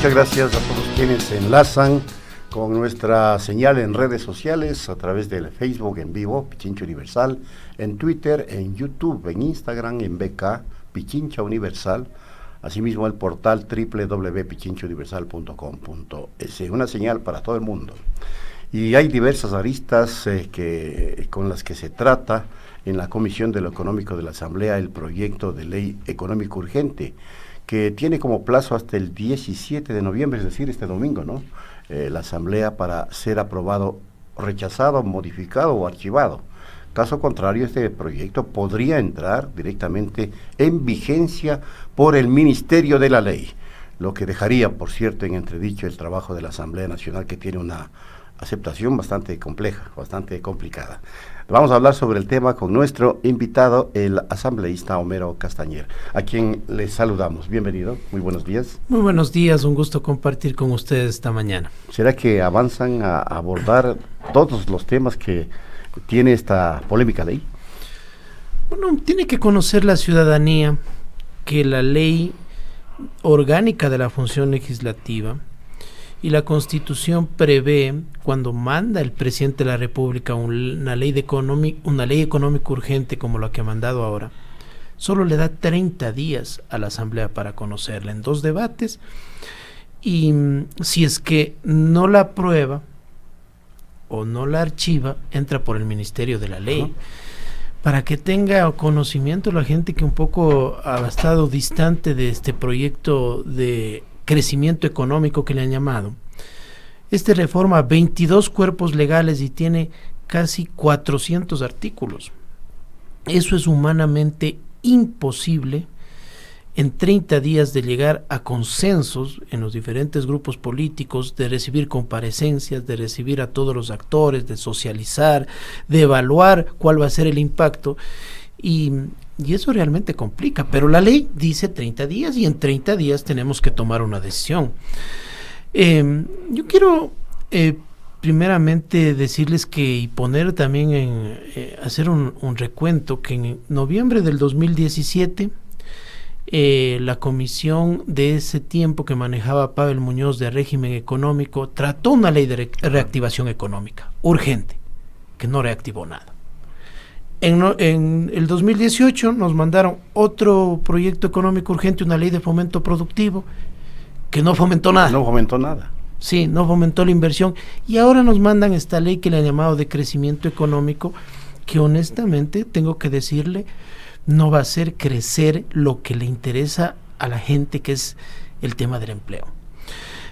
Muchas gracias a todos quienes se enlazan con nuestra señal en redes sociales a través del Facebook en vivo, Pichincha Universal, en Twitter, en YouTube, en Instagram, en BK, Pichincha Universal, asimismo el portal www.pichinchauniversal.com.es, una señal para todo el mundo. Y hay diversas aristas con las que se trata en la Comisión de lo Económico de la Asamblea el proyecto de ley económico urgente, que tiene como plazo hasta el 17 de noviembre, es decir, este domingo, ¿no? La Asamblea para ser aprobado, rechazado, modificado o archivado. Caso contrario, este proyecto podría entrar directamente en vigencia por el Ministerio de la Ley, lo que dejaría, por cierto, en entredicho el trabajo de la Asamblea Nacional, que tiene una aceptación bastante compleja, bastante complicada. Vamos a hablar sobre el tema con nuestro invitado, el asambleísta Homero Castañer, a quien les saludamos. Bienvenido, muy buenos días. Muy buenos días, un gusto compartir con ustedes esta mañana. ¿Será que avanzan a abordar todos los temas que tiene esta polémica ley? Bueno, tiene que conocer la ciudadanía que la ley orgánica de la función legislativa y la Constitución prevé, cuando manda el presidente de la República una ley económica urgente como la que ha mandado ahora, solo le da 30 días a la Asamblea para conocerla en 2 debates, y si es que no la aprueba o no la archiva, entra por el Ministerio de la Ley. Para que tenga conocimiento la gente que un poco ha estado distante de este proyecto de crecimiento económico que le han llamado. Este reforma 22 cuerpos legales y tiene casi 400 artículos. Eso es humanamente imposible en 30 días de llegar a consensos en los diferentes grupos políticos, de recibir comparecencias, de recibir a todos los actores, de socializar, de evaluar cuál va a ser el impacto. Y eso realmente complica, pero la ley dice 30 días y en 30 días tenemos que tomar una decisión. Yo quiero primeramente decirles y poner también hacer un recuento que en noviembre del 2017 la comisión de ese tiempo que manejaba Pavel Muñoz de régimen económico trató una ley de reactivación económica urgente, que no reactivó nada. En el 2018 nos mandaron otro proyecto económico urgente, una ley de fomento productivo, que no fomentó nada. No fomentó nada. Sí, no fomentó la inversión. Y ahora nos mandan esta ley que le han llamado de crecimiento económico, que honestamente tengo que decirle, no va a hacer crecer lo que le interesa a la gente, que es el tema del empleo.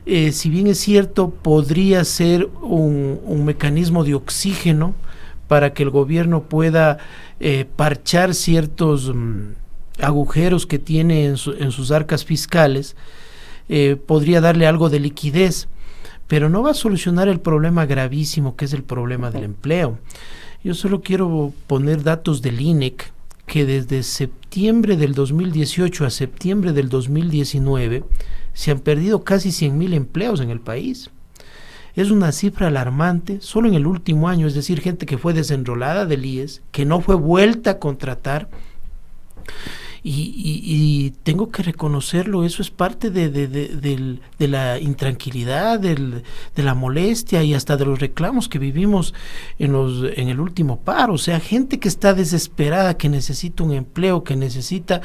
Si bien es cierto, podría ser un mecanismo de oxígeno para que el gobierno pueda parchar ciertos agujeros que tiene en sus arcas fiscales, podría darle algo de liquidez, pero no va a solucionar el problema gravísimo que es el problema del empleo. Yo solo quiero poner datos del INEC, que desde septiembre del 2018 a septiembre del 2019 se han perdido casi 100,000 empleos en el país. Es una cifra alarmante, solo en el último año, es decir, gente que fue desenrolada del IES, que no fue vuelta a contratar, y tengo que reconocerlo, eso es parte de la intranquilidad, de la molestia y hasta de los reclamos que vivimos en el último paro. O sea, gente que está desesperada, que necesita un empleo, que necesita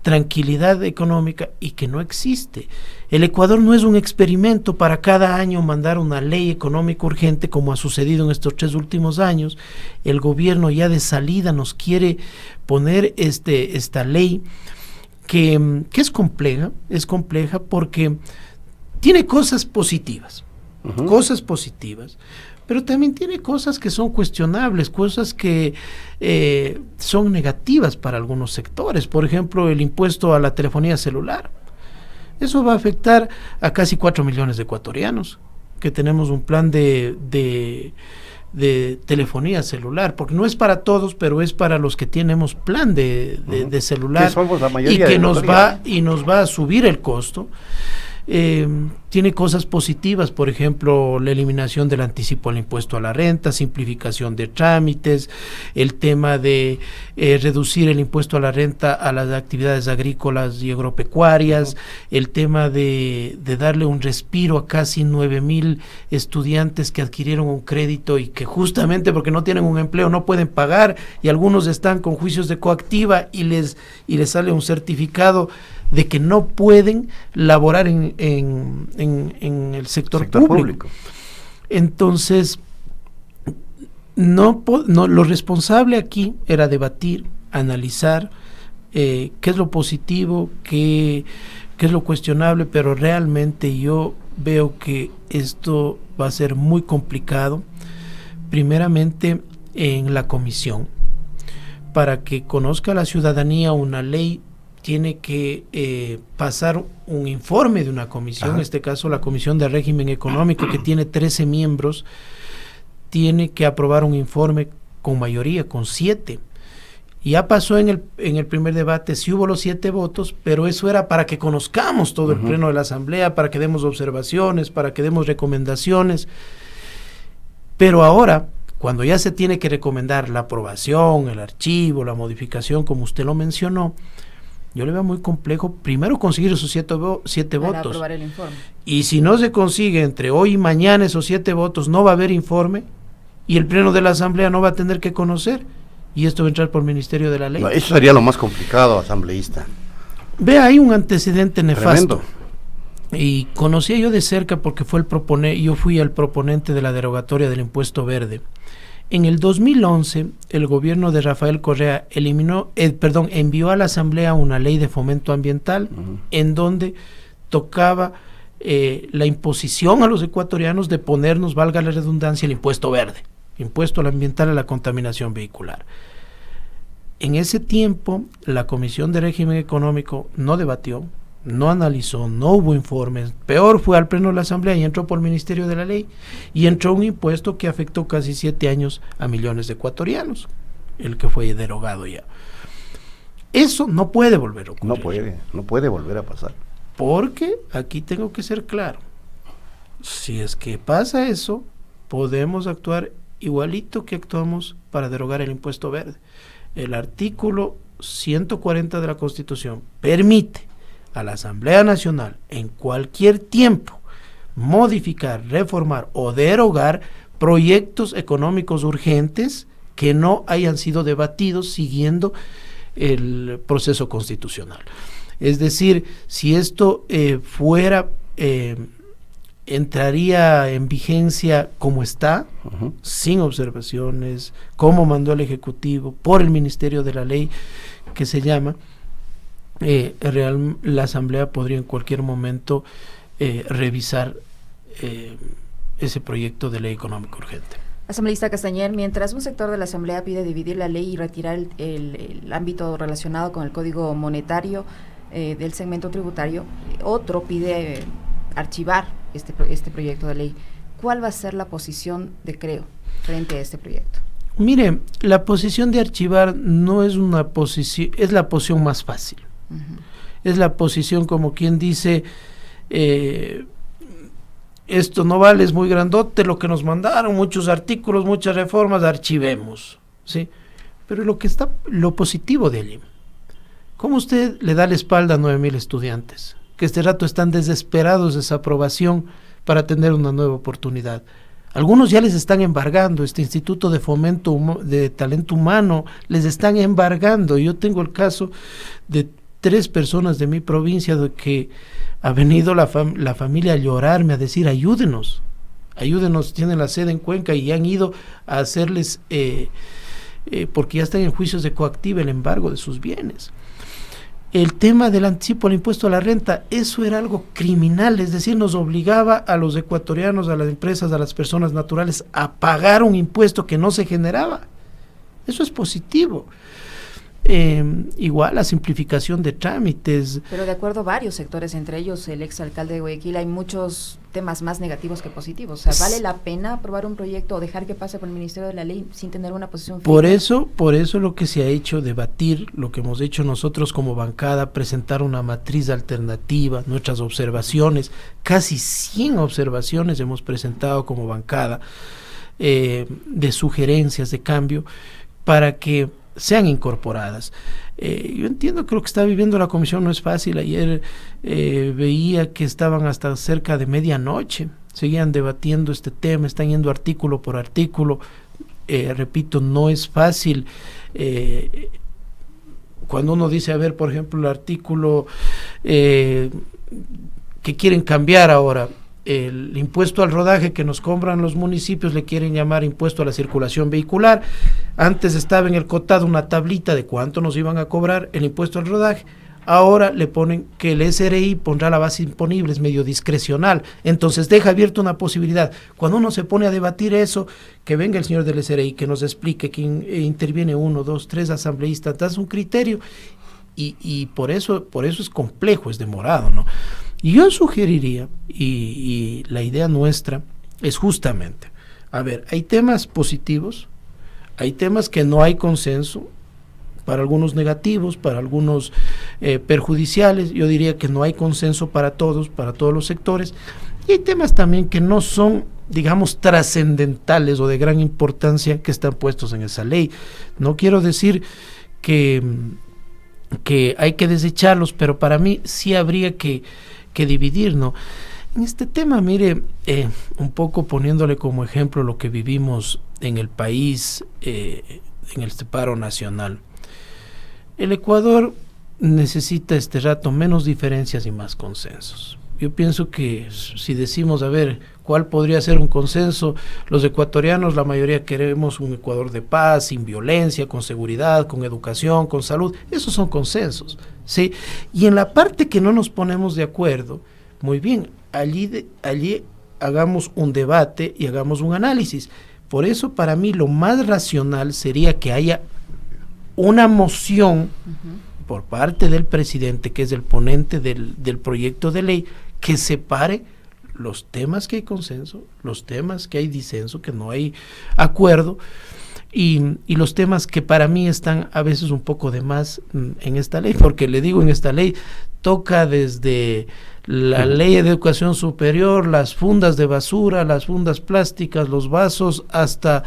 tranquilidad económica y que no existe. El Ecuador no es un experimento para cada año mandar una ley económica urgente como ha sucedido en estos 3 últimos años. El gobierno ya de salida nos quiere poner esta ley que es compleja porque tiene cosas positivas, pero también tiene cosas que son cuestionables, cosas que son negativas para algunos sectores. Por ejemplo, el impuesto a la telefonía celular. Eso va a afectar a casi 4 millones de ecuatorianos que tenemos un plan de telefonía celular, porque no es para todos, pero es para los que tenemos plan de celular, que somos la mayoría, y que nos va a subir el costo. tiene cosas positivas, por ejemplo, la eliminación del anticipo al impuesto a la renta, simplificación de trámites, el tema de reducir el impuesto a la renta a las actividades agrícolas y agropecuarias, el tema de darle un respiro a casi 9,000 estudiantes que adquirieron un crédito y que justamente porque no tienen un empleo no pueden pagar, y algunos están con juicios de coactiva y les sale un certificado de que no pueden laborar en el sector público. Entonces, lo responsable aquí era debatir, analizar qué es lo positivo, qué es lo cuestionable, pero realmente yo veo que esto va a ser muy complicado, primeramente en la comisión. Para que conozca la ciudadanía una ley, tiene que pasar un informe de una comisión, en este caso la Comisión de Régimen Económico, que tiene 13 miembros, tiene que aprobar un informe con mayoría, con 7. Ya pasó en el primer debate, sí hubo los 7 votos, pero eso era para que conozcamos todo el pleno de la Asamblea, para que demos observaciones, para que demos recomendaciones. Pero ahora, cuando ya se tiene que recomendar la aprobación, el archivo, la modificación, como usted lo mencionó, yo le veo muy complejo primero conseguir esos 7 votos. Aprobar el informe. Y si no se consigue entre hoy y mañana esos 7 votos, no va a haber informe y el pleno de la Asamblea no va a tener que conocer, y esto va a entrar por Ministerio de la Ley. No, eso sería lo más complicado, asambleísta. Ve, hay un antecedente nefasto. Tremendo. Y conocía yo de cerca porque yo fui el proponente de la derogatoria del impuesto verde. En el 2011, el gobierno de Rafael Correa envió a la Asamblea una ley de fomento ambiental en donde tocaba la imposición a los ecuatorianos de ponernos, valga la redundancia, el impuesto verde, impuesto al ambiental, a la contaminación vehicular. En ese tiempo, la Comisión de Régimen Económico no debatió, no analizó, no hubo informes, peor fue al pleno de la Asamblea y entró por el Ministerio de la Ley, y entró un impuesto que afectó casi 7 años a millones de ecuatorianos, el que fue derogado ya. Eso no puede volver a ocurrir. No puede volver a pasar. Porque aquí tengo que ser claro, si es que pasa eso, podemos actuar igualito que actuamos para derogar el impuesto verde. El artículo 140 de la Constitución permite a la Asamblea Nacional en cualquier tiempo modificar, reformar o derogar proyectos económicos urgentes que no hayan sido debatidos siguiendo el proceso constitucional. Es decir, si esto entraría en vigencia como está, sin observaciones, como mandó el Ejecutivo, por el Ministerio de la Ley, que se llama, la Asamblea podría en cualquier momento revisar ese proyecto de ley económica urgente. Asambleísta Castañer, mientras un sector de la Asamblea pide dividir la ley y retirar el ámbito relacionado con el Código Monetario del segmento tributario, otro pide archivar este proyecto de ley. ¿Cuál va a ser la posición de Creo frente a este proyecto? Mire, la posición de archivar no es una posición, es la posición más fácil. Es la posición como quien dice, esto no vale, es muy grandote lo que nos mandaron, muchos artículos, muchas reformas, archivemos, ¿sí? Pero lo positivo de allí, ¿cómo usted le da la espalda a 9,000 estudiantes que este rato están desesperados de esa aprobación para tener una nueva oportunidad? Algunos ya les están embargando, este Instituto de Fomento de Talento Humano les están embargando. Yo tengo el caso de 3 personas de mi provincia de que ha venido la familia a llorarme, a decir ayúdenos, tienen la sede en Cuenca y han ido a hacerles, porque ya están en juicios de coactiva, el embargo de sus bienes. El tema del anticipo al impuesto a la renta, eso era algo criminal, es decir, nos obligaba a los ecuatorianos, a las empresas, a las personas naturales a pagar un impuesto que no se generaba. Eso es positivo. igual la simplificación de trámites. Pero de acuerdo a varios sectores, entre ellos el exalcalde de Guayaquil, hay muchos temas más negativos que positivos. O sea, ¿vale la pena aprobar un proyecto o dejar que pase por el Ministerio de la Ley sin tener una posición fija? Por eso lo que se ha hecho, debatir, lo que hemos hecho nosotros como bancada, presentar una matriz alternativa, nuestras observaciones, casi 100 observaciones hemos presentado como bancada, de sugerencias de cambio, para que sean incorporadas. Yo entiendo que lo que está viviendo la comisión no es fácil. Ayer veía que estaban hasta cerca de medianoche, seguían debatiendo este tema, están yendo artículo por artículo. Repito, no es fácil. Cuando uno dice, a ver, por ejemplo, el artículo que quieren cambiar ahora, el impuesto al rodaje que nos cobran los municipios, le quieren llamar impuesto a la circulación vehicular. Antes estaba en el cotado una tablita de cuánto nos iban a cobrar el impuesto al rodaje. Ahora le ponen que el SRI pondrá la base imponible, es medio discrecional. Entonces deja abierta una posibilidad. Cuando uno se pone a debatir eso, que venga el señor del SRI, que nos explique, que interviene 1, 2, 3 asambleístas, das un criterio, y por eso es complejo, es demorado, ¿no? Y yo sugeriría, y la idea nuestra es justamente, a ver, hay temas positivos, hay temas que no hay consenso, para algunos negativos, para algunos perjudiciales. Yo diría que no hay consenso para todos los sectores, y hay temas también que no son, digamos, trascendentales o de gran importancia, que están puestos en esa ley. No quiero decir que hay que desecharlos, pero para mí sí habría que dividir, ¿no? En este tema, mire, un poco poniéndole como ejemplo lo que vivimos en el país, en el paro nacional. El Ecuador necesita este rato menos diferencias y más consensos. Yo pienso que si decimos, a ver, ¿cuál podría ser un consenso? Los ecuatorianos, la mayoría queremos un Ecuador de paz, sin violencia, con seguridad, con educación, con salud. Esos son consensos, ¿sí? Y en la parte que no nos ponemos de acuerdo, muy bien, allí hagamos un debate y hagamos un análisis. Por eso, para mí, lo más racional sería que haya una moción por parte del presidente, que es el ponente del proyecto de ley, que separe los temas que hay consenso, los temas que hay disenso, que no hay acuerdo, y los temas que para mí están a veces un poco de más en esta ley, porque le digo, en esta ley toca desde la ley de educación superior, las fundas de basura, las fundas plásticas, los vasos, hasta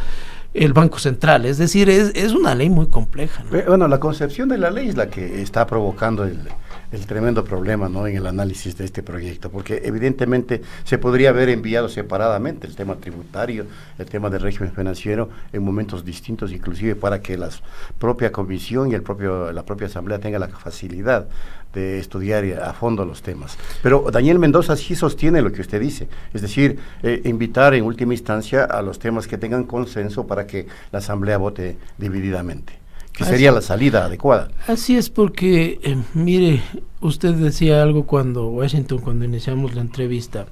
el Banco Central. Es decir, es una ley muy compleja, ¿no? Bueno, la concepción de la ley es la que está provocando el tremendo problema, ¿no?, en el análisis de este proyecto, porque evidentemente se podría haber enviado separadamente el tema tributario, el tema del régimen financiero, en momentos distintos, inclusive para que la propia comisión y la propia asamblea tenga la facilidad de estudiar a fondo los temas. Pero Daniel Mendoza sí sostiene lo que usted dice, es decir, invitar en última instancia a los temas que tengan consenso para que la asamblea vote divididamente, que sería la salida adecuada. Así es, porque mire, usted decía algo cuando iniciamos la entrevista.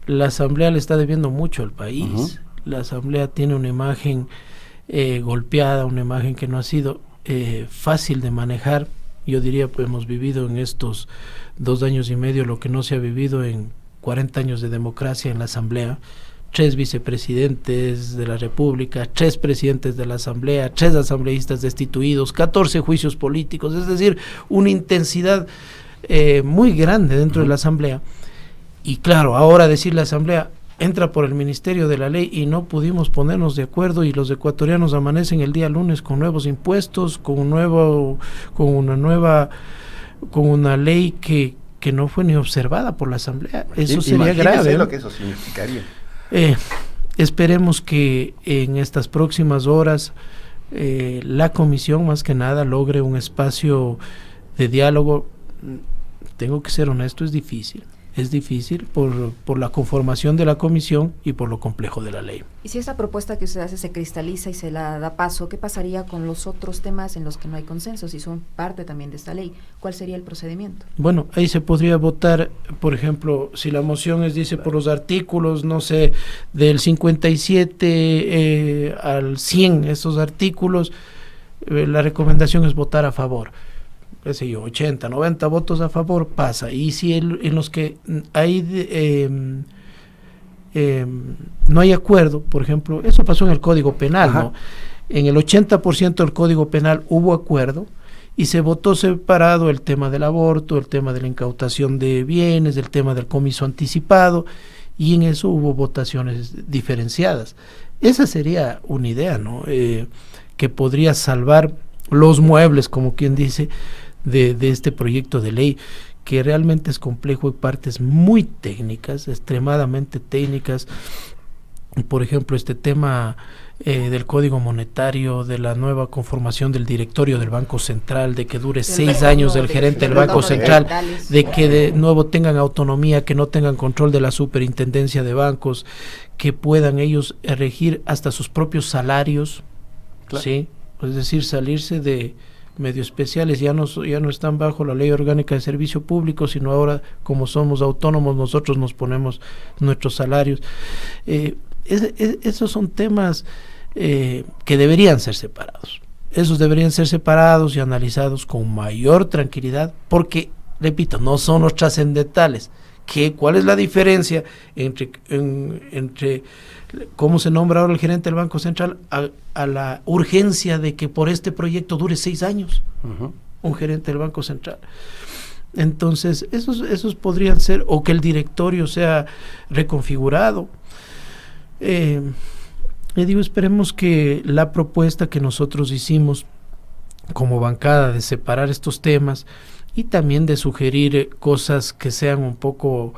La asamblea le está debiendo mucho al país. La asamblea tiene una imagen golpeada, una imagen que no ha sido fácil de manejar. Yo diría, pues hemos vivido en estos 2 años y medio lo que no se ha vivido en 40 años de democracia en la asamblea. 3 vicepresidentes de la República, 3 presidentes de la Asamblea, 3 asambleístas destituidos, 14 juicios políticos, es decir, una intensidad muy grande dentro de la Asamblea. Y claro, ahora decir la Asamblea entra por el Ministerio de la Ley y no pudimos ponernos de acuerdo, y los ecuatorianos amanecen el día lunes con nuevos impuestos, con una ley que no fue ni observada por la Asamblea. Eso sería grave. Lo que eso significaría. Esperemos que en estas próximas horas la comisión, más que nada, logre un espacio de diálogo. Tengo que ser honesto, es difícil por la conformación de la comisión y por lo complejo de la ley. Y si esta propuesta que usted hace se cristaliza y se la da paso, ¿qué pasaría con los otros temas en los que no hay consenso, si son parte también de esta ley? ¿Cuál sería el procedimiento? Bueno, ahí se podría votar, por ejemplo, si la moción dice por los artículos, no sé, del 57 al 100, esos artículos, la recomendación es votar a favor. Qué sé yo, 80, 90 votos a favor, pasa. Y si en los que hay no hay acuerdo, por ejemplo, eso pasó en el Código Penal, ¿no? En el 80% del Código Penal hubo acuerdo y se votó separado el tema del aborto, el tema de la incautación de bienes, el tema del comiso anticipado, y en eso hubo votaciones diferenciadas. Esa sería una idea, ¿no? Que podría salvar los muebles, como quien dice, de este proyecto de ley, que realmente es complejo y partes muy técnicas, extremadamente técnicas. Por ejemplo, este tema del Código Monetario, de la nueva conformación del directorio del Banco Central, de que dure 6 años del gerente del Banco Central, de que de nuevo tengan autonomía, que no tengan control de la superintendencia de bancos, que puedan ellos regir hasta sus propios salarios, claro. ¿Sí? Es decir, salirse de medio especiales, ya no están bajo la Ley Orgánica de Servicio Público, sino ahora, como somos autónomos, nosotros nos ponemos nuestros salarios. Esos son temas que deberían ser separados. Esos deberían ser separados y analizados con mayor tranquilidad, porque, repito, no son los trascendentales. ¿Cuál es la diferencia entre cómo se nombra ahora el gerente del Banco Central a la urgencia de que por este proyecto dure 6 años un gerente del Banco Central? Entonces, esos podrían ser, o que el directorio sea reconfigurado. Le digo, esperemos que la propuesta que nosotros hicimos como bancada de separar estos temas y también de sugerir cosas que sean un poco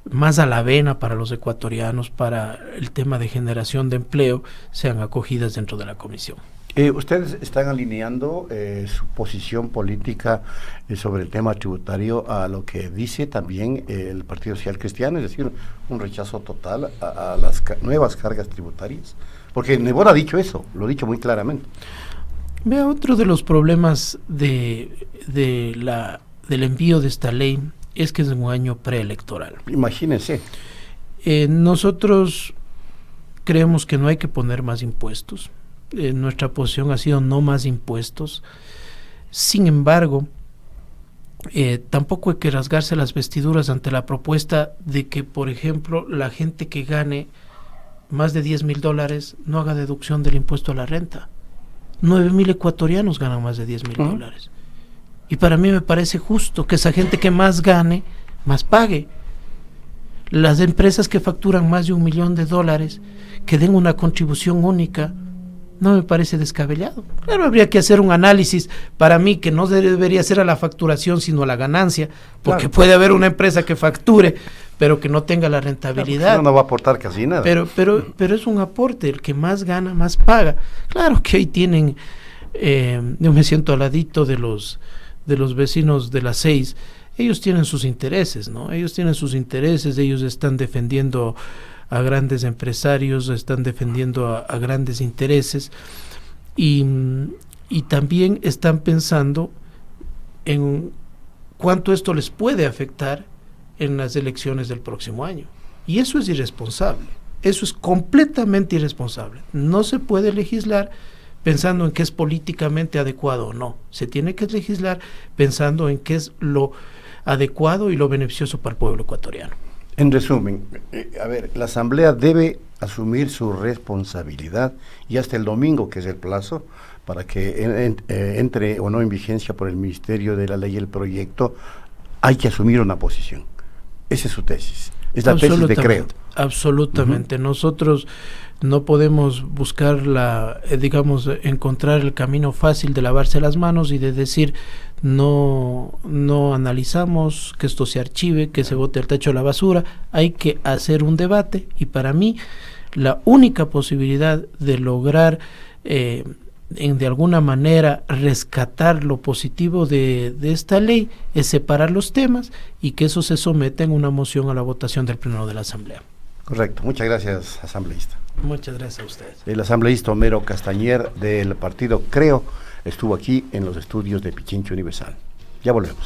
más a la vena para los ecuatorianos, para el tema de generación de empleo, sean acogidas dentro de la comisión. Ustedes están alineando su posición política sobre el tema tributario a lo que dice también el Partido Social Cristiano, es decir, un rechazo total a las nuevas cargas tributarias, porque Nebot ha dicho eso, lo ha dicho muy claramente. Vea, otro de los problemas del envío de esta ley es que es un año preelectoral. Imagínense. Nosotros creemos que no hay que poner más impuestos. Nuestra posición ha sido no más impuestos. Sin embargo, tampoco hay que rasgarse las vestiduras ante la propuesta de que, por ejemplo, la gente que gane más de $10,000 no haga deducción del impuesto a la renta. 9,000 ecuatorianos ganan más de $10,000. Y para mí me parece justo que esa gente que más gane, más pague. Las empresas que facturan más de $1 millón, que den una contribución única, no me parece descabellado. Claro, habría que hacer un análisis, para mí, que no debería ser a la facturación, sino a la ganancia, porque claro, puede haber una empresa que facture, pero que no tenga la rentabilidad. Claro, no va a aportar casi nada. Pero es un aporte, el que más gana, más paga. Claro que ahí tienen, yo me siento al ladito de los vecinos de las 6, ellos tienen sus intereses, ¿no? Ellos tienen sus intereses, ellos están defendiendo a grandes empresarios, están defendiendo a grandes intereses y también están pensando en cuánto esto les puede afectar en las elecciones del próximo año. Y eso es irresponsable, eso es completamente irresponsable. No se puede legislar pensando en qué es políticamente adecuado o no. Se tiene que legislar pensando en qué es lo adecuado y lo beneficioso para el pueblo ecuatoriano. En resumen, la Asamblea debe asumir su responsabilidad y hasta el domingo, que es el plazo, para que entre o no en vigencia por el Ministerio de la Ley el proyecto, hay que asumir una posición. Esa es su tesis, es la tesis de Creo. Absolutamente. Nosotros no podemos buscar encontrar el camino fácil de lavarse las manos y de decir no analizamos, que esto se archive, que se bote al tacho de la basura. Hay que hacer un debate y para mí la única posibilidad de lograr de alguna manera rescatar lo positivo de esta ley es separar los temas y que eso se someta en una moción a la votación del Pleno de la Asamblea. Correcto, muchas gracias, asambleísta. Muchas gracias a ustedes. El asambleísta Homero Castañer del partido Creo estuvo aquí en los estudios de Pichincha Universal. Ya volvemos.